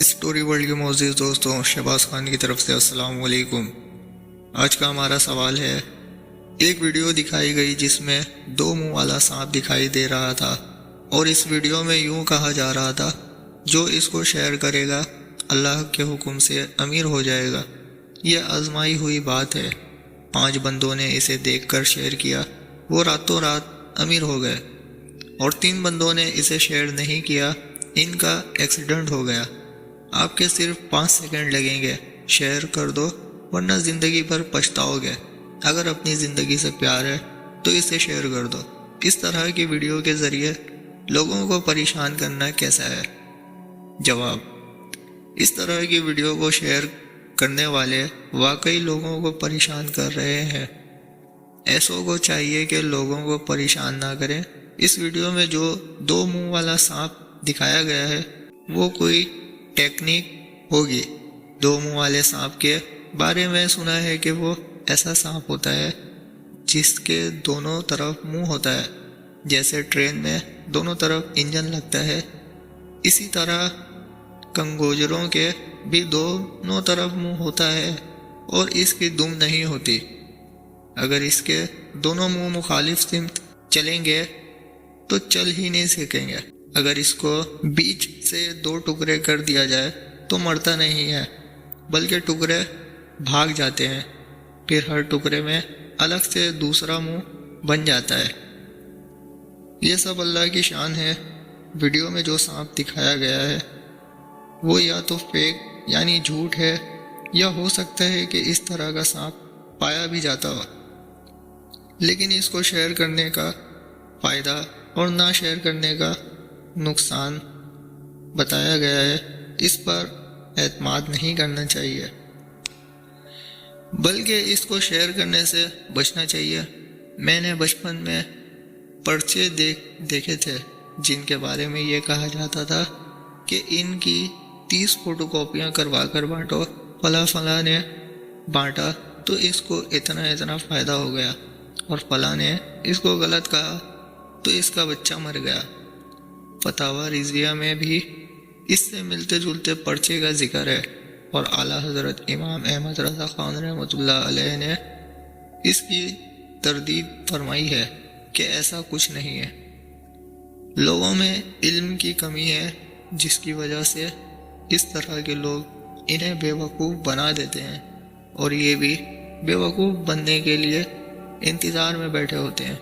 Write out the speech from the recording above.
Story world کے معزز دوستوں، شہباز خان کی طرف سے السلام علیکم۔ آج کا ہمارا سوال ہے، ایک ویڈیو دکھائی گئی جس میں دو منہ والا سانپ دکھائی دے رہا تھا، اور اس ویڈیو میں یوں کہا جا رہا تھا جو اس کو شیئر کرے گا اللہ کے حکم سے امیر ہو جائے گا۔ یہ آزمائی ہوئی بات ہے۔ 5 بندوں نے اسے دیکھ کر شیئر کیا، وہ راتوں رات امیر ہو گئے، اور 3 بندوں نے اسے شیئر نہیں کیا، ان کا ایکسیڈنٹ ہو گیا۔ آپ کے صرف 5 سیکنڈ لگیں گے، شیئر کر دو ورنہ زندگی بھر پچھتاؤ گے۔ اگر اپنی زندگی سے پیار ہے تو اسے شیئر کر دو۔ اس طرح کی ویڈیو کے ذریعے لوگوں کو پریشان کرنا کیسا ہے؟ جواب: اس طرح کی ویڈیو کو شیئر کرنے والے واقعی لوگوں کو پریشان کر رہے ہیں۔ ایسوں کو چاہیے کہ لوگوں کو پریشان نہ کریں۔ اس ویڈیو میں جو 2 منہ والا سانپ دکھایا گیا ہے وہ کوئی ٹیکنیک ہوگی۔ 2 منہ والے سانپ کے بارے میں سنا ہے کہ وہ ایسا سانپ ہوتا ہے جس کے دونوں طرف منہ ہوتا ہے، جیسے ٹرین میں دونوں طرف انجن لگتا ہے، اسی طرح کنگوجروں کے بھی دونوں طرف منہ ہوتا ہے اور اس کی دم نہیں ہوتی۔ اگر اس کے دونوں منہ مخالف سمت چلیں گے تو چل ہی نہیں سکیں گے۔ اگر اس کو بیچ سے 2 ٹکڑے کر دیا جائے تو مرتا نہیں ہے، بلکہ ٹکڑے بھاگ جاتے ہیں، پھر ہر ٹکڑے میں الگ سے دوسرا منہ بن جاتا ہے۔ یہ سب اللہ کی شان ہے۔ ویڈیو میں جو سانپ دکھایا گیا ہے وہ یا تو فیک یعنی جھوٹ ہے، یا ہو سکتا ہے کہ اس طرح کا سانپ پایا بھی جاتا ہو، لیکن اس کو شیئر کرنے کا فائدہ اور نہ شیئر کرنے کا نقصان بتایا گیا ہے۔ اس پر اعتماد نہیں کرنا چاہیے، بلکہ اس کو شیئر کرنے سے بچنا چاہیے۔ میں نے بچپن میں پرچے دیکھے تھے جن کے بارے میں یہ کہا جاتا تھا کہ ان کی 30 فوٹو کاپیاں کروا کر بانٹو، فلاں نے بانٹا تو اس کو اتنا فائدہ ہو گیا، اور فلاں نے اس کو غلط کہا تو اس کا بچہ مر گیا۔ فتاوی رضویہ میں بھی اس سے ملتے جلتے پرچے کا ذکر ہے، اور اعلیٰ حضرت امام احمد رضا خان رحمۃ اللہ علیہ نے اس کی تردید فرمائی ہے کہ ایسا کچھ نہیں ہے۔ لوگوں میں علم کی کمی ہے، جس کی وجہ سے اس طرح کے لوگ انہیں بے وقوف بنا دیتے ہیں، اور یہ بھی بے وقوف بننے کے لیے انتظار میں بیٹھے ہوتے ہیں۔